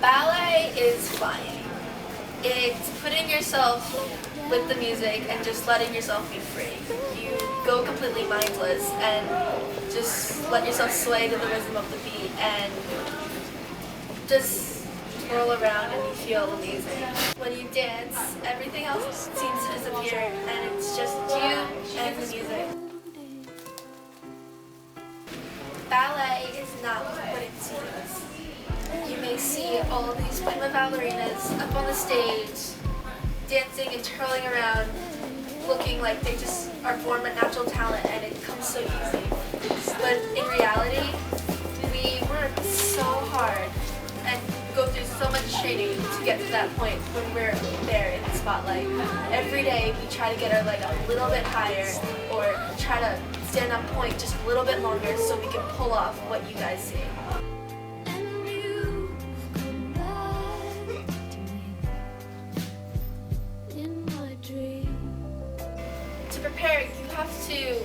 Ballet is flying. It's putting yourself with the music and just letting yourself be free. You go completely mindless and just let yourself sway to the rhythm of the beat and just twirl around and you feel amazing. When you dance, everything else seems to disappear and it's just you and the music. Ballet is not what it seems. You may see all these prima ballerinas up on the stage, dancing and twirling around, looking like they just are born with natural talent and it comes so easy. But in reality, we work so hard and go through so much training to get to that point when we're there in the spotlight. Every day we try to get our leg a little bit higher or try to stand on point just a little bit longer so we can pull off what you guys see. To prepare, you have to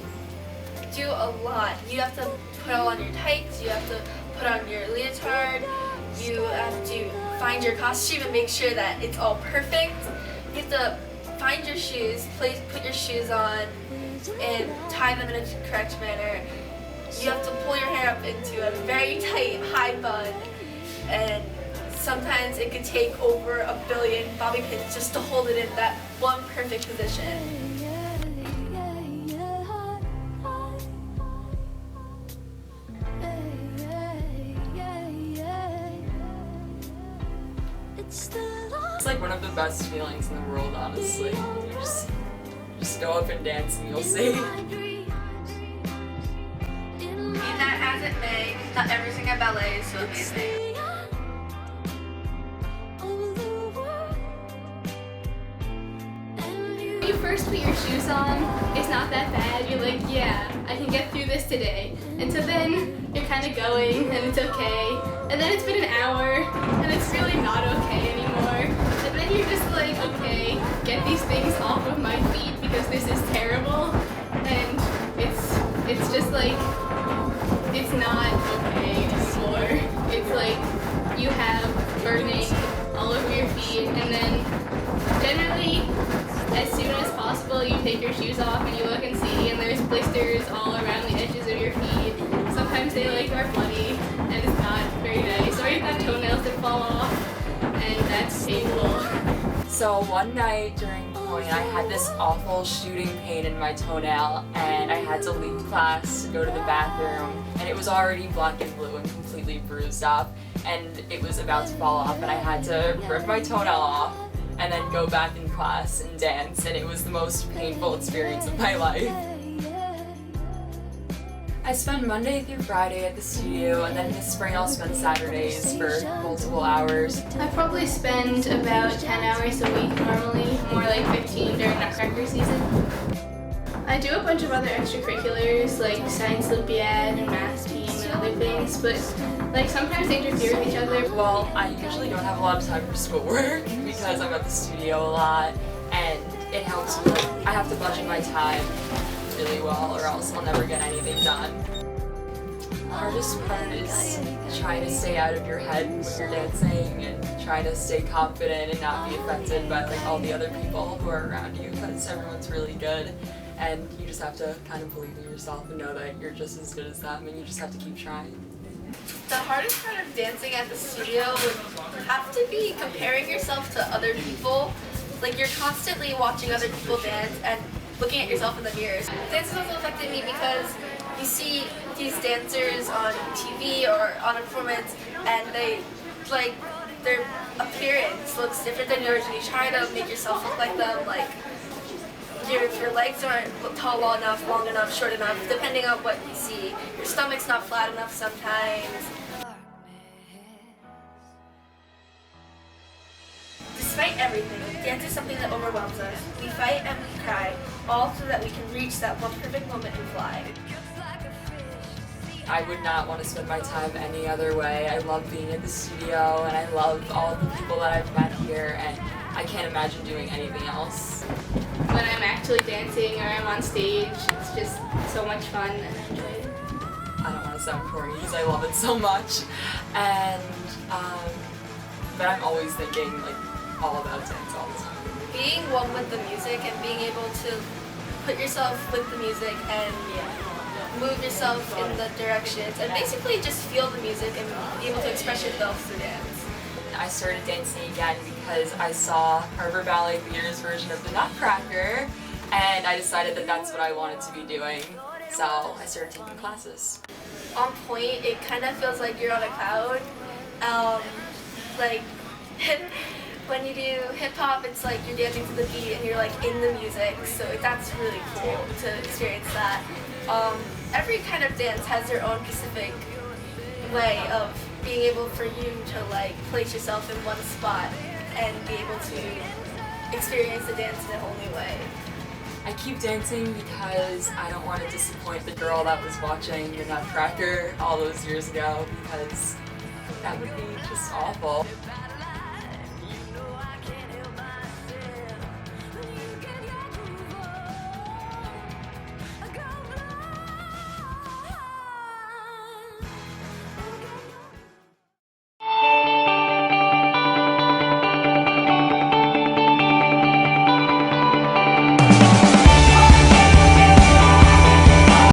do a lot. You have to put on your tights, you have to put on your leotard, you have to find your costume and make sure that it's all perfect. You have to find your shoes, put your shoes on, and tie them in a correct manner. You have to pull your hair up into a very tight, high bun, and sometimes it could take over 1 billion bobby pins just to hold it in that one perfect position. It's like one of the best feelings in the world, honestly. You just go up and dance and you'll see. Be that as it may, not everything at ballet is so amazing. When you first put your shoes on, it's not that bad. You're like, yeah, I can get through this today. And so then you're kind of going and it's okay. And then it's been an hour and it's really not okay anymore. And then you're just like, okay, get these things off of my feet because this is terrible. And it's just like, it's not okay anymore. It's like you have burning all over your feet and then generally as soon as possible you take your shoes off and you look and see and there's blisters all around the edges of your feet. Sometimes they like are bloody and it's not very nice. Or you have toenails that fall off and that's painful. So one night during point, I had this awful shooting pain in my toenail and I had to leave class to go to the bathroom and it was already black and blue and completely bruised up and it was about to fall off and I had to rip my toenail off and then go back in class and dance and it was the most painful experience of my life. I spend Monday through Friday at the studio and then in the spring I'll spend Saturdays for multiple hours. I probably spend about 10 hours a week normally, more like 15 during Nutcracker season. I do a bunch of other extracurriculars like Science Olympiad and Math Team and other things, but like sometimes they interfere with each other. Well, I usually don't have a lot of time for schoolwork because I'm at the studio a lot and it helps me, like, I have to budget my time really well or else I'll never get anything done. The hardest part is trying to stay out of your head when you're dancing and trying to stay confident and not be affected by like all the other people who are around you because everyone's really good and you just have to kind of believe in yourself and know that you're just as good as them and you just have to keep trying. The hardest part of dancing at the studio would have to be comparing yourself to other people. Like you're constantly watching other people dance and looking at yourself in the mirrors. Dance has also affected me because you see these dancers on TV or on a performance and they, like, their appearance looks different than yours and you try to make yourself look like them, like your legs aren't tall enough, long enough, short enough, depending on what you see. Your stomach's not flat enough sometimes. Despite everything, dance is something that overwhelms us. We fight and we cry, all so that we can reach that one perfect moment and fly. I would not want to spend my time any other way. I love being at the studio and I love all of the people that I've met here and I can't imagine doing anything else. When I'm actually dancing or I'm on stage, it's just so much fun and I enjoy it. I don't want to sound corny because I love it so much. And but I'm always thinking like all about dance all the time. Being one with the music and being able to put yourself with the music and move yourself in the directions and basically just feel the music and be able to express yourself through dance. I started dancing again because I saw Harvard Ballet Theater's version of the Nutcracker, and I decided that that's what I wanted to be doing, so I started taking classes. On point, it kind of feels like you're on a cloud. Like when you do hip hop, it's like you're dancing to the beat and you're like in the music, so that's really cool to experience that. Every kind of dance has their own specific way of being able for you to like place yourself in one spot and be able to experience the dance in a whole new way. I keep dancing because I don't want to disappoint the girl that was watching the Nutcracker all those years ago, because that would be just awful.